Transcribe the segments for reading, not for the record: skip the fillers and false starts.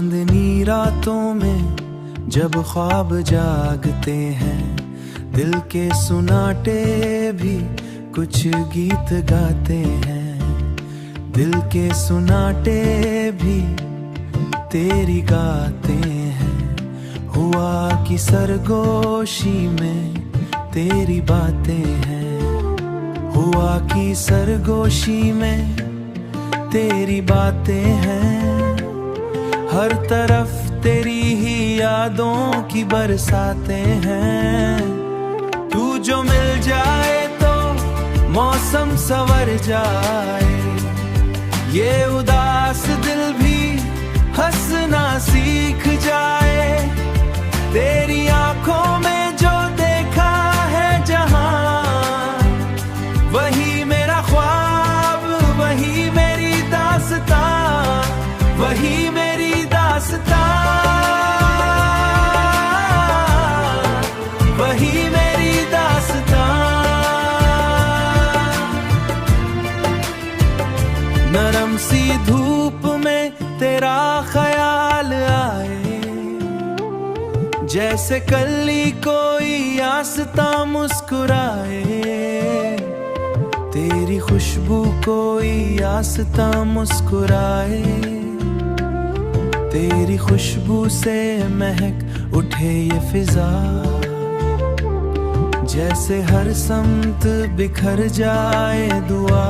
चांदनी रातों में जब ख्वाब जागते हैं, दिल के सुनाटे भी कुछ गीत गाते हैं। दिल के सुनाटे भी तेरी गाते हैं। हुआ की सरगोशी में तेरी बातें हैं। हुआ की सरगोशी में तेरी बातें हैं। हर तरफ तेरी ही यादों की बरसातें हैं। तू जो मिल जाए तो मौसम संवर जाए। ये उदास दिल भी हंसना सीख जाए। तेरी आंखों में जो देखा है जहां, वही मेरा ख्वाब, वही मेरी दास्तां, वही मेरी दास्तां, वही मेरी दास्तां। नरम सी धूप में तेरा ख्याल आए, जैसे कली कोई आस्ता मुस्कुराए। तेरी खुशबू कोई आस्ता मुस्कुराए। तेरी खुशबू से महक उठे ये फिजा, जैसे हर समत बिखर जाए दुआ।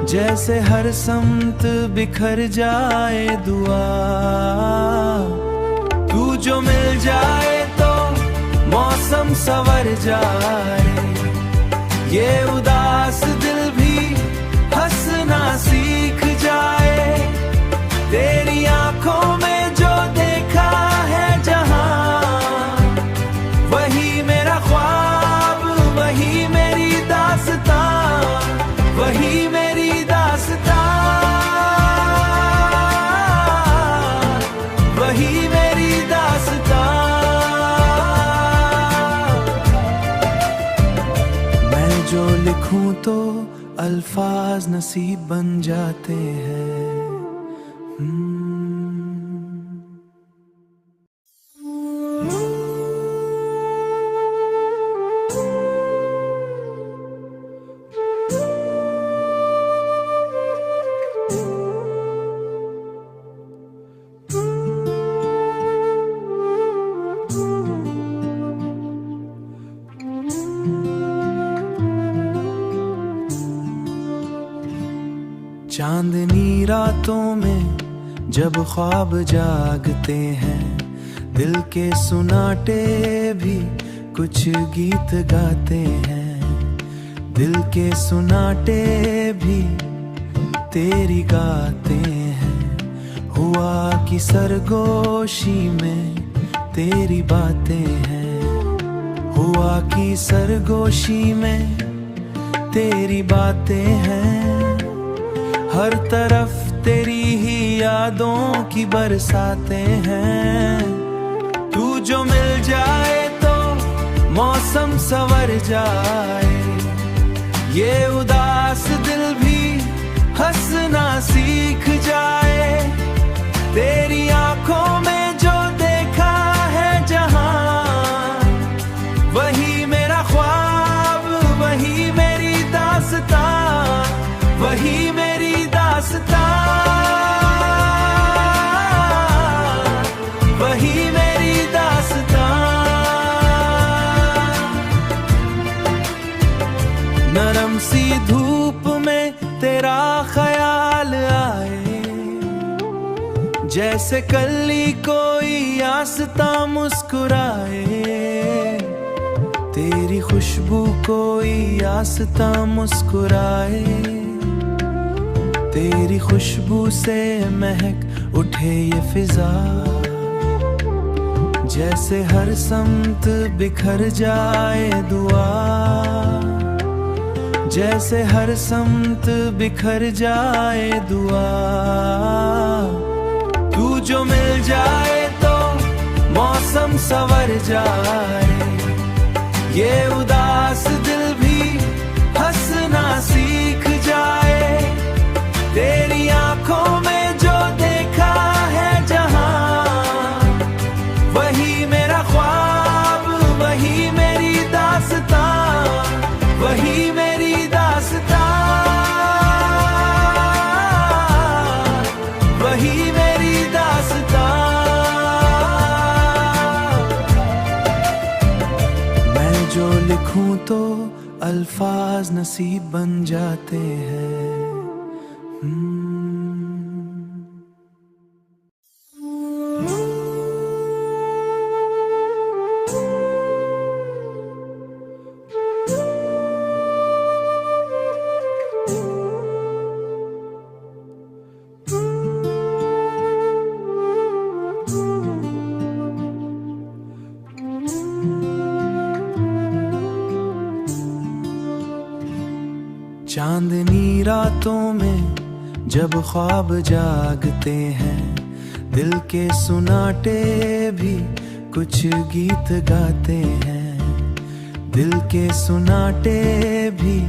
जैसे हर समत बिखर जाए दुआ। तू जो मिल जाए तो मौसम संवर जाए। ये उदास दिल भी हंसना सीख जाए। तेरी आंखों में जो देखा है जहां, वही मेरा ख्वाब, वही मेरी दास्तां, वही मेरी दास्तां, वही मेरी दास्तां। मैं जो लिखूं तो अल्फाज नसीब बन जाते हैं। चांदनी रातों में जब ख्वाब जागते हैं, दिल के सुनाटे भी कुछ गीत गाते हैं। दिल के सुनाटे भी तेरी गाते हैं। हुआ की सरगोशी में तेरी बातें हैं। हुआ की सरगोशी में तेरी बातें हैं। हर तरफ तेरी ही यादों की बरसातें हैं। तू जो मिल जाए तो मौसम संवर जाए। ये उदास दिल भी हंसना सीख जाए। तेरी आंखों में जो देखा है जहां, वही मेरा ख्वाब, वही मेरी दास्तां, वही मेरी दास्तां, वही मेरी दास्तां। नरम सी धूप में तेरा ख्याल आए, जैसे कली कोई आस्ता मुस्कुराए। तेरी खुशबू कोई आस्ता मुस्कुराए। तेरी खुशबू से महक उठे ये फिजा, जैसे हर समत बिखर जाए दुआ। जैसे हर समत बिखर जाए दुआ। तू जो मिल जाए तो मौसम संवर जाए। ये उदास दिल भी हंसना सीख जाए। तेरी आंखों में जो देखा जो लिखूं तो अल्फाज नसीब बन जाते हैं। चांदनी रातों में जब ख्वाब जागते हैं, दिल के सुनाटे भी कुछ गीत गाते हैं। दिल के सुनाटे भी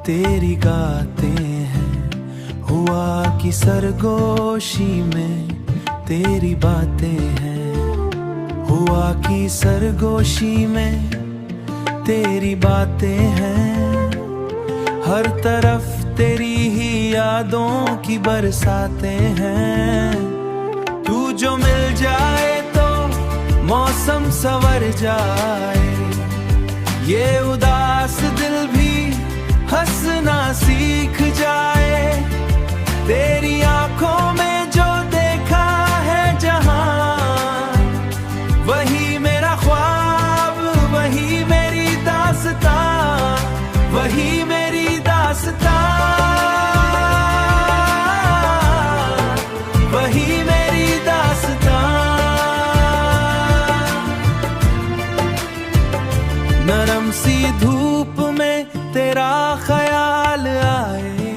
तेरी गाते हैं। हुआ की सरगोशी में तेरी बातें हैं। हुआ की सरगोशी में तेरी बातें हैं। हर तरफ तेरी ही यादों की बरसातें हैं। तू जो मिल जाए तो मौसम संवर जाए। ये उदास दिल भी हंसना सीख जाए। तेरी आंखों में जो देखा है जहां, वही मेरा ख्वाब, वही मेरी दास्तां, वही मेरी दास्तां, वही मेरी दास्तां। नरम सी धूप में तेरा ख्याल आए,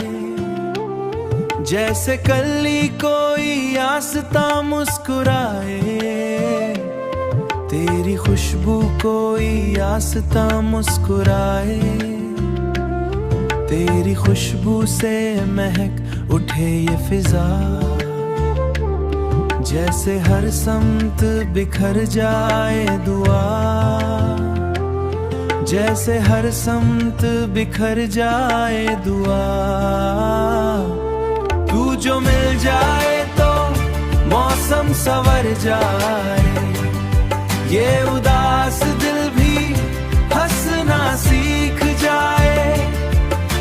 जैसे कली कोई आस्था मुस्कुराए। तेरी खुशबू कोई आस्था मुस्कुराए। तेरी खुशबू से महक उठे ये फिजा, जैसे हर समत बिखर जाए दुआ। जैसे हर समत बिखर जाए दुआ। तू जो मिल जाए तो मौसम संवर जाए। ये उदास दिल भी हंसना सीख जाए।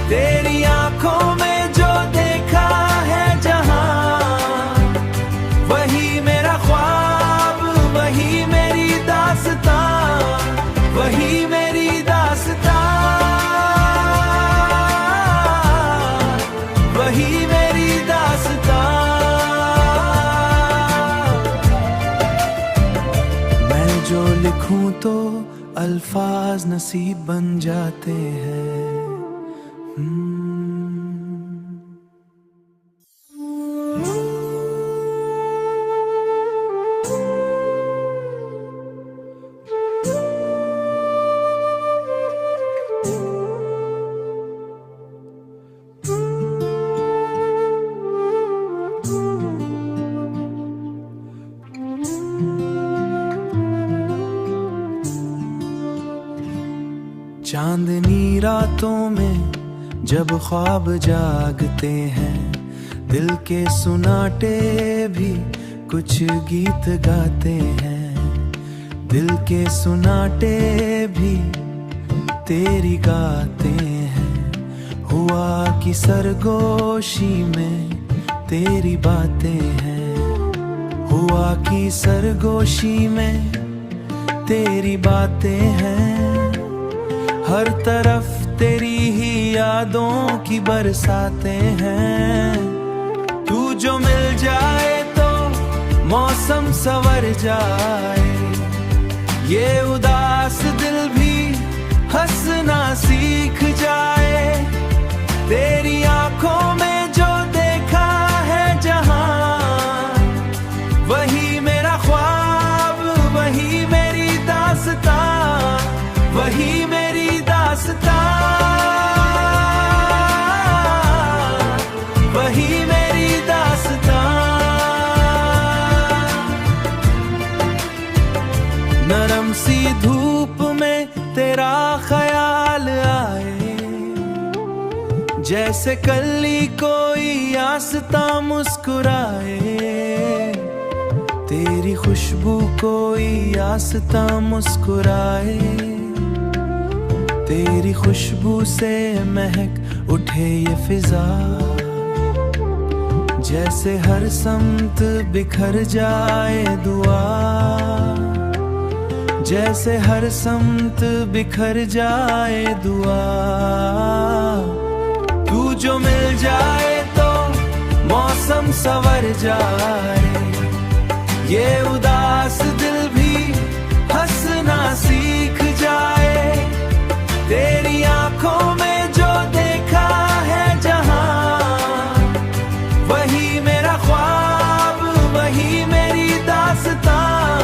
तेरी आंखों में जो देखा है जहां, वही मेरा ख्वाब, वही मेरी दास्तां, वही मेरी दास्तां, वही मेरी दास्तां। मैं जो लिखूं तो अल्फाज नसीब बन जाते हैं। चांदनी रातों में जब ख्वाब जागते हैं, दिल के सुनाटे भी कुछ गीत गाते हैं। दिल के सुनाटे भी तेरी गाते हैं। हुआ की सरगोशी में तेरी बातें हैं। हुआ की सरगोशी में तेरी बातें हैं। हर तरफ तेरी ही यादों की बरसातें हैं। तू जो मिल जाए तो मौसम संवर जाए। ये उदास दिल भी हंसना सीख जाए। तेरी आंखों में जो देखा है जहां, वही मेरा ख्वाब, वही मेरी दास्तां, वही मेरी दास्तां, वही मेरी दास्तां। नरम सी धूप में तेरा ख्याल आए, जैसे कली कोई आस्था मुस्कुराए। तेरी खुशबू कोई आस्था मुस्कुराए। तेरी खुशबू से महक उठे ये फिजा, जैसे हर समत बिखर जाए दुआ, जैसे हर समत बिखर जाए दुआ। तू जो मिल जाए तो मौसम संवर जाए, ये उदास दिल भी हंसना सीख जाए। तेरी आंखों में जो देखा है जहां, वही मेरा ख्वाब, वही मेरी दास्तां,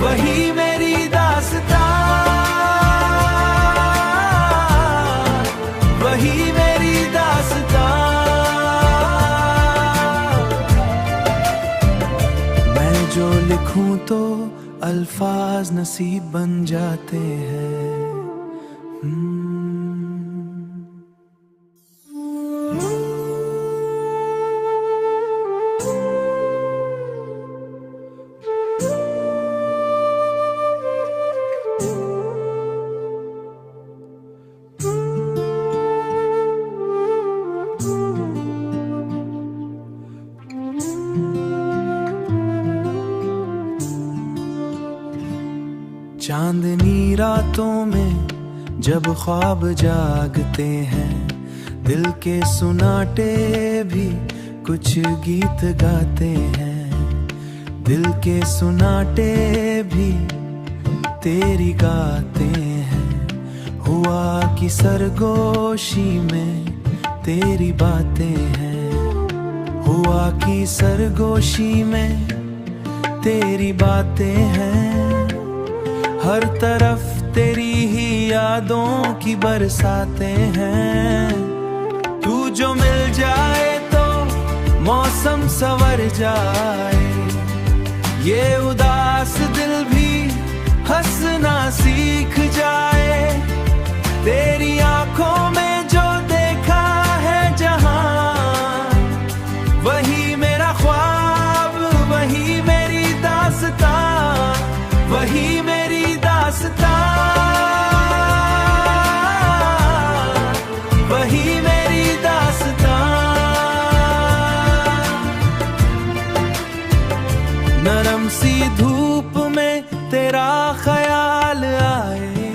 वही मेरी दास्तां, वही मेरी दास्तां। मैं जो लिखूं तो अल्फाज नसीब बन जाते हैं। चांदनी रातों में जब ख्वाब जागते हैं, दिल के सुनाटे भी कुछ गीत गाते हैं। दिल के सुनाटे भी तेरी गाते हैं। हुआ की सरगोशी में तेरी बातें हैं, हुआ की सरगोशी में तेरी बातें हैं। हर तरफ तेरी ही यादों की बरसातें हैं। तू जो मिल जाए तो मौसम संवर जाए, ये उदास दिल भी हंसना सीख जाए। तेरी आंखों में जो देखा है जहां, वही मेरा ख्वाब, वही मेरी दास्तां, वही मेरी दास्तां, वही मेरी दास्तां। नरम सी धूप में तेरा ख्याल आए,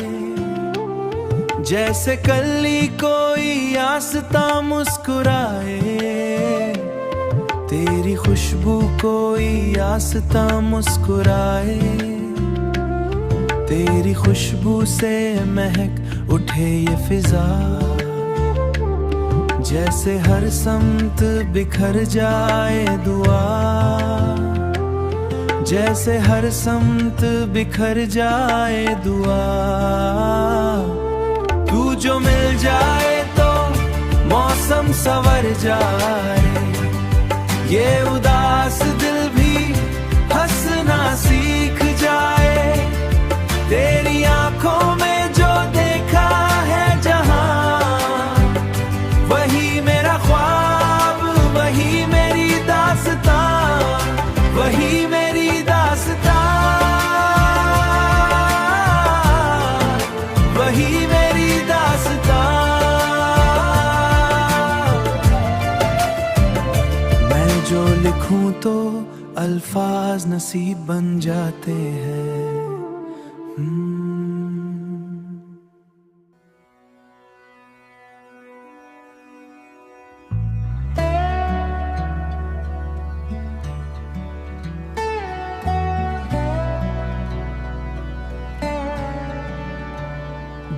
जैसे कली कोई आस्ता मुस्कुराए। तेरी खुशबू कोई आस्ता मुस्कुराए, तेरी खुशबू से महक उठे ये फिजा, जैसे हर समत बिखर जाए दुआ, जैसे हर समत बिखर जाए दुआ। तू जो मिल जाए तो मौसम संवर जाए, ये उदास दिल भी हंसना सीख जाए। तेरी आंखों में जो देखा है जहां, वही मेरा ख्वाब, वही मेरी दास्तां, वही मेरी दास्तां, वही मेरी दास्तां। मैं जो लिखूं तो अल्फाज नसीब बन जाते हैं।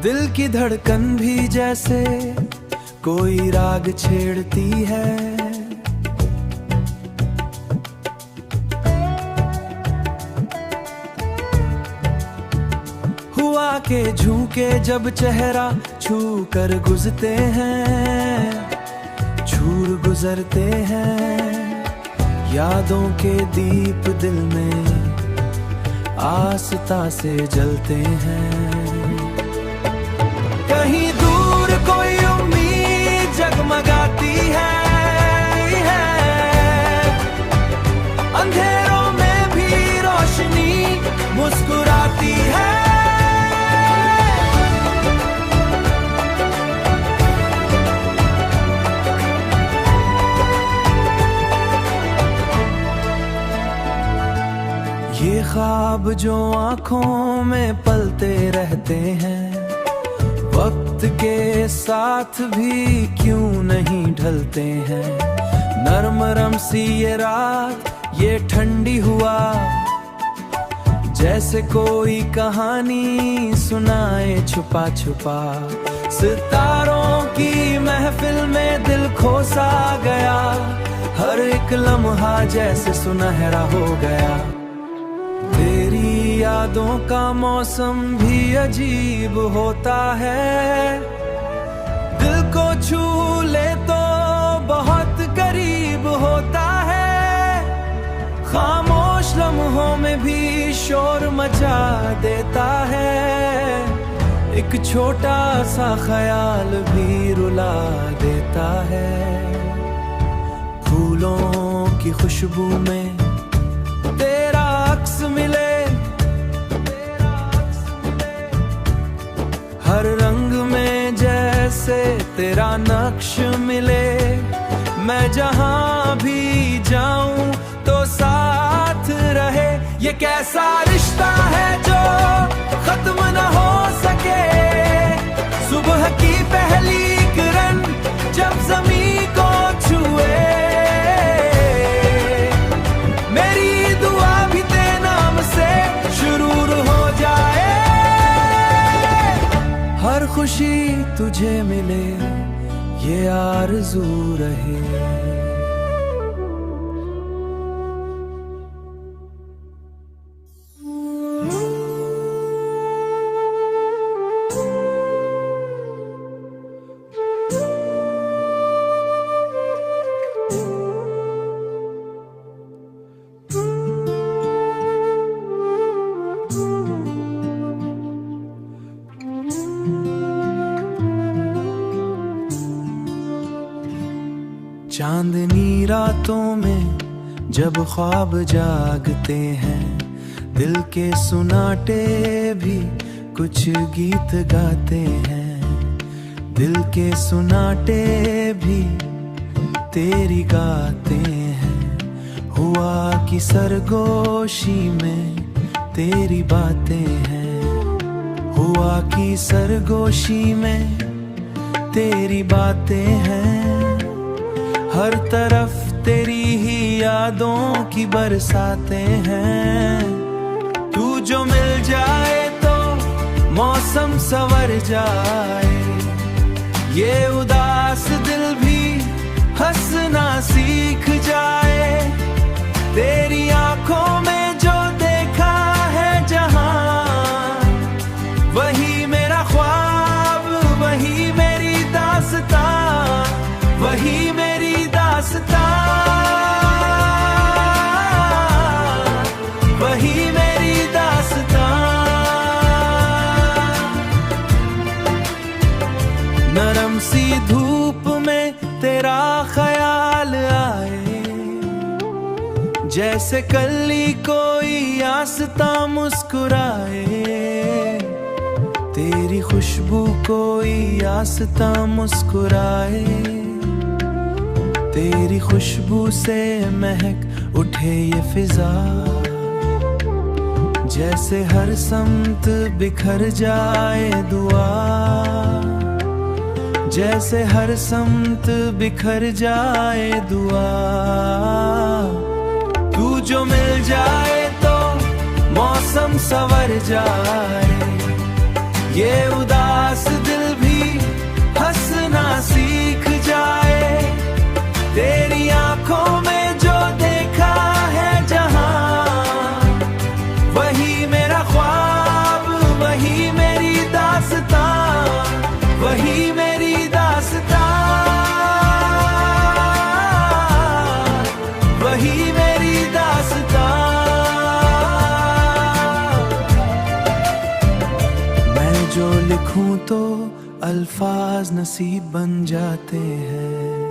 दिल की धड़कन भी जैसे कोई राग छेड़ती है, हुआ के झूके जब चेहरा छू कर गुजरते हैं, छूर गुजरते हैं। यादों के दीप दिल में आस्था से जलते हैं। कहीं दूर कोई उम्मीद जगमगाती है, अंधेरों में भी रोशनी मुस्कुराती है। जो आंखों में पलते रहते हैं, वक्त के साथ भी क्यों नहीं ढलते हैं। नरम नरम सी ये रात, ये ठंडी हुआ, जैसे कोई कहानी सुनाए छुपा छुपा। सितारों की महफिल में दिल खो सा गया, हर एक लम्हा जैसे सुनहरा हो गया। तेरी यादों का मौसम भी अजीब होता है, दिल को छू ले तो बहुत करीब होता है। खामोश लम्हों में भी शोर मचा देता है, एक छोटा सा ख्याल भी रुला देता है। फूलों की खुशबू में तेरा अक्स मिले, हर रंग में जैसे तेरा नक्श मिले। मैं जहां भी जाऊं तो साथ रहे, ये कैसा रिश्ता है जो खत्म न हो सके। सुबह की पहली किरण जब ज़मीं को छुए, मेरी दुआ भी तेरे नाम से शुरू हो जाए। हर खुशी तुझे मिले, ये आरज़ू रहे। चांदनी रातों में जब ख्वाब जागते हैं, दिल के सुनाटे भी कुछ गीत गाते हैं। दिल के सुनाटे भी तेरी गाते हैं, हुआ कि सरगोशी में तेरी बातें हैं। हुआ कि सरगोशी में तेरी बातें हैं। हर तरफ तेरी ही यादों की बरसातें हैं। तू जो मिल जाए तो मौसम संवर जाए, ये उदास दिल भी हंसना सीख जाए। तेरी आंखों में जो देखा है जहां, वही मेरा ख्वाब, वही मेरी दास्तां, वही मेरी दास्तां, वही मेरी दास्तां। नरम सी धूप में तेरा ख्याल आए, जैसे कली कोई आस्ता मुस्कुराए। तेरी खुशबू कोई आस्ता मुस्कुराए। तेरी खुशबू से महक उठे ये फिजा, जैसे हर समत बिखर जाए दुआ। जैसे हर समत बिखर जाए दुआ। तू जो मिल जाए तो मौसम संवर जाए, ये उदास दिल भी हंसना सीख जाए। तेरी आंखों में जो देखा है जहां, वही मेरा ख्वाब, वही मेरी दास्तां, वही मेरी दास्तां, वही मेरी दास्तां। मैं जो लिखूं तो अल्फाज नसीब बन जाते हैं।